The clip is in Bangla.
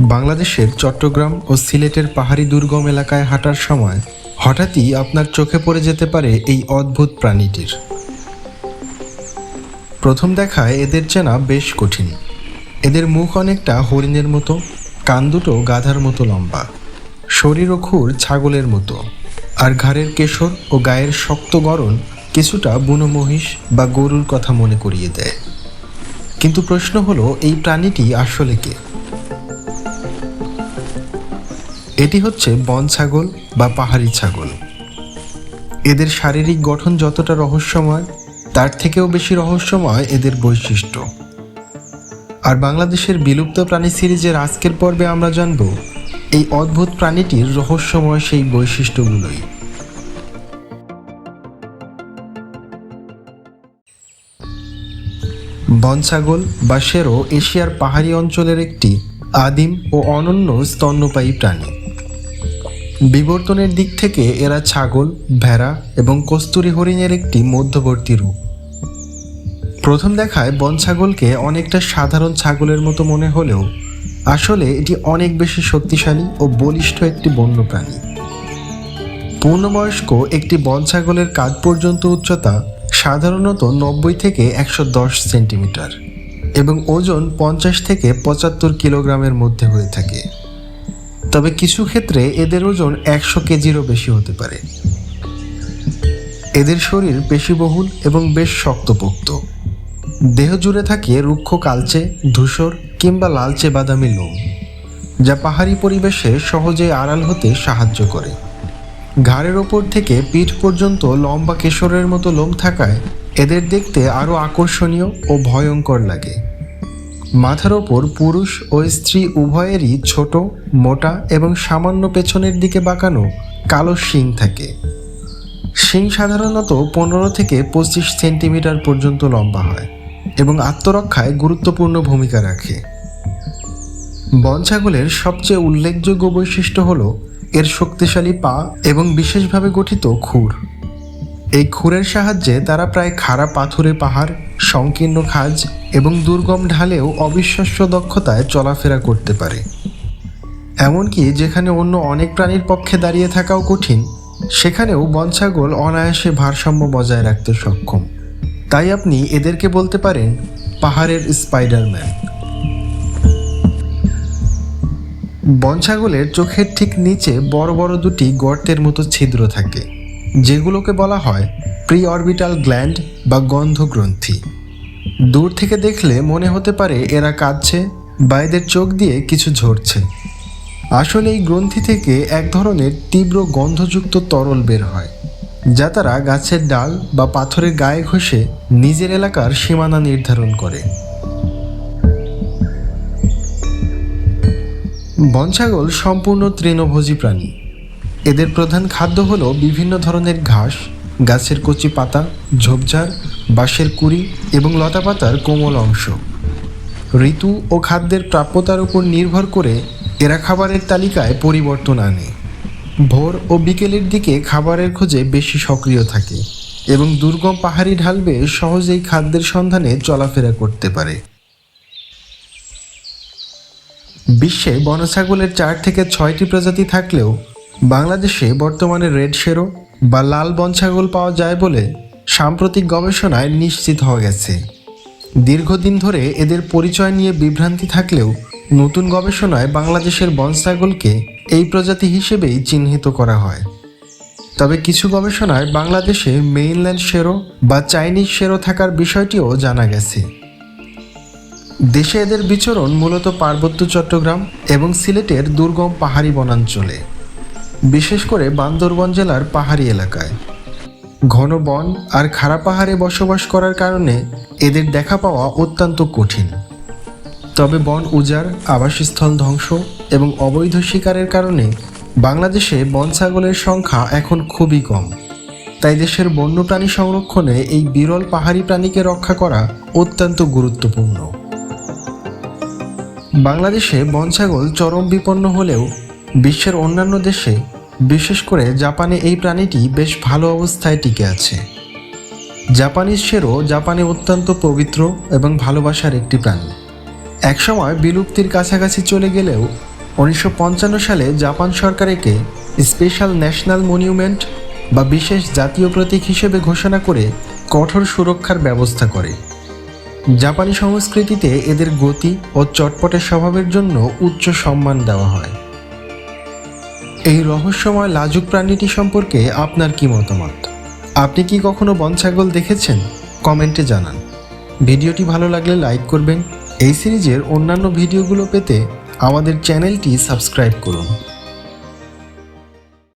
বাংলাদেশের চট্টগ্রাম ও সিলেটের পাহাড়ি দুর্গম এলাকায় হাঁটার সময় হঠাৎই আপনার চোখে পড়ে যেতে পারে এই অদ্ভুত প্রাণীটির। প্রথম দেখায় এদের চেনা বেশ কঠিন। এদের মুখ অনেকটা হরিণের মতো, কান দুটো গাধার মতো লম্বা, শরীর ও খুর ছাগলের মতো, আর ঘাড়ের কেশর ও গায়ের শক্ত গড়ন কিছুটা বুনো মহিষ বা গরুর কথা মনে করিয়ে দেয়। কিন্তু প্রশ্ন হলো, এই প্রাণীটি আসলে কে? এটি হচ্ছে বন ছাগল বা পাহাড়ি ছাগল। এদের শারীরিক গঠন যতটা রহস্যময়, তার থেকেও বেশি রহস্যময় এদের বৈশিষ্ট্য। আর বাংলাদেশের বিলুপ্ত প্রাণী সিরিজের আজকের পর্বে আমরা জানব এই অদ্ভুত প্রাণীটির রহস্যময় সেই বৈশিষ্ট্যগুলোই। বন ছাগল বা শেরো এশিয়ার পাহাড়ি অঞ্চলের একটি আদিম ও অনন্য স্তন্যপায়ী প্রাণী। বিবর্তনের দিক থেকে এরা ছাগল, ভেড়া এবং কস্তুরী হরিণের একটি মধ্যবর্তী রূপ। প্রথম দেখায় বন ছাগলকে অনেকটা সাধারণ ছাগলের মতো মনে হলেও আসলে এটি অনেক বেশি শক্তিশালী ও বলিষ্ঠ একটি বন্যপ্রাণী। পূর্ণবয়স্ক একটি বন ছাগলের কাঁধ পর্যন্ত উচ্চতা সাধারণত 90 থেকে 110 সেন্টিমিটার এবং ওজন 50 থেকে 75 কিলোগ্রামের মধ্যে হয়ে থাকে। তবে কিছু ক্ষেত্রে এদের ওজন 100 কেজিরও বেশি হতে পারে। এদের শরীর পেশিবহুল এবং বেশ শক্তপোক্ত। দেহ জুড়ে থাকে রুক্ষ কালচে, ধূসর কিংবা লালচে বাদামি লোম, যা পাহাড়ি পরিবেশে সহজে আড়াল হতে সাহায্য করে। ঘাড়ের ওপর থেকে পিঠ পর্যন্ত লম্বা কেশরের মতো লোম থাকায় এদের দেখতে আরও আকর্ষণীয় ও ভয়ঙ্কর লাগে। মাথার ওপর পুরুষ ও স্ত্রী উভয়েরই ছোট, মোটা এবং সামান্য পেছনের দিকে বাঁকানো কালো শিং থাকে। শিং সাধারণত 15 থেকে 25 সেন্টিমিটার পর্যন্ত লম্বা হয় এবং আত্মরক্ষায় গুরুত্বপূর্ণ ভূমিকা রাখে। বন ছাগলের সবচেয়ে উল্লেখযোগ্য বৈশিষ্ট্য হল এর শক্তিশালী পা এবং বিশেষভাবে গঠিত খুর। এই খুরের সাহায্যে তারা প্রায় খাড়া পাথুরে পাহাড়, সংকীর্ণ খাজ এবং দুর্গম ঢালেও অবিশ্বাস্য দক্ষতায় চলাফেরা করতে পারে। এমনকি যেখানে অন্য অনেক প্রাণীর পক্ষে দাঁড়িয়ে থাকাও কঠিন, সেখানেও বন ছাগল অনায়াসে ভারসাম্য বজায় রাখতে সক্ষম। তাই আপনি এদেরকে বলতে পারেন পাহাড়ের স্পাইডারম্যান। বন ছাগলের চোখের ঠিক নিচে বড় বড় দুটি গর্তের মতো ছিদ্র থাকে, যেগুলোকে বলা হয় প্রি অরবিটাল গ্ল্যান্ড বা গন্ধ গ্রন্থি। দূর থেকে দেখলে মনে হতে পারে এরা কাঁদছে বা এদের চোখ দিয়ে কিছু ঝরছে। আসলে এই গ্রন্থি থেকে এক ধরনের তীব্র গন্ধযুক্ত তরল বের হয়, যা তারা গাছের ডাল বা পাথরের গায়ে ঘষে নিজের এলাকার সীমানা নির্ধারণ করে। বন ছাগল সম্পূর্ণ তৃণভোজী প্রাণী। এদের প্রধান খাদ্য হলো বিভিন্ন ধরনের ঘাস, গাছের কচি পাতা, ঝোপঝাড়, বাঁশের কুড়ি এবং লতাপাতার কোমল অংশ। ঋতু ও খাদ্যের প্রাপ্যতার উপর নির্ভর করে এরা খাবারের তালিকায় পরিবর্তন আনে। ভোর ও বিকেলের দিকে খাবারের খোঁজে বেশি সক্রিয় থাকে এবং দুর্গম পাহাড়ি ঢাল বেয়ে সহজেই খাদ্যের সন্ধানে চলাফেরা করতে পারে। বিশ্বে বন ছাগলের 4 থেকে 6টি প্রজাতি থাকলেও বাংলাদেশে বর্তমানে রেড শেরো বা লাল বন ছাগল পাওয়া যায় বলে সাম্প্রতিক গবেষণায় নিশ্চিত হওয়া গেছে। দীর্ঘদিন ধরে এদের পরিচয় নিয়ে বিভ্রান্তি থাকলেও নতুন গবেষণায় বাংলাদেশের বন ছাগলকে এই প্রজাতি হিসেবেই চিহ্নিত করা হয়। তবে কিছু গবেষণায় বাংলাদেশে মেইনল্যান্ড শেরো বা চাইনিজ শেরো থাকার বিষয়টিও জানা গেছে। দেশে এদের বিচরণ মূলত পার্বত্য চট্টগ্রাম এবং সিলেটের দুর্গম পাহাড়ি বনাঞ্চলে, বিশেষ করে বান্দরবান জেলার পাহাড়ি এলাকায়। ঘন বন আর খাড়া পাহাড়ে বসবাস করার কারণে এদের দেখা পাওয়া অত্যন্ত কঠিন। তবে বন উজাড়, আবাসস্থল ধ্বংস এবং অবৈধ শিকারের কারণে বাংলাদেশে বন ছাগলের সংখ্যা এখন খুবই কম। তাই দেশের বন্যপ্রাণী সংরক্ষণে এই বিরল পাহাড়ি প্রাণীকে রক্ষা করা অত্যন্ত গুরুত্বপূর্ণ। বাংলাদেশে বন ছাগল চরম বিপন্ন হলেও বিশ্বের অন্যান্য দেশে, বিশেষ করে জাপানে এই প্রাণীটি বেশ ভালো অবস্থায় টিকে আছে। জাপানিজ শেরো জাপানে অত্যন্ত পবিত্র এবং ভালোবাসার একটি প্রাণী। একসময় বিলুপ্তির কাছাকাছি চলে গেলেও 1955 সালে জাপান সরকার একে স্পেশাল ন্যাশনাল মনিউমেন্ট বা বিশেষ জাতীয় প্রতীক হিসেবে ঘোষণা করে কঠোর সুরক্ষার ব্যবস্থা করে। জাপানি সংস্কৃতিতে এদের গতি ও চটপটে স্বভাবের জন্য উচ্চ সম্মান দেওয়া হয়। এই রহস্যময় লাজুক প্রাণীটি সম্পর্কে আপনার কি মতামত? আপনি কি কখনো বন ছাগল দেখেছেন? কমেন্টে জানান। ভিডিওটি ভালো লাগলে লাইক করবেন। এই সিরিজের অন্যান্য ভিডিওগুলো পেতে আমাদের চ্যানেলটি সাবস্ক্রাইব করুন।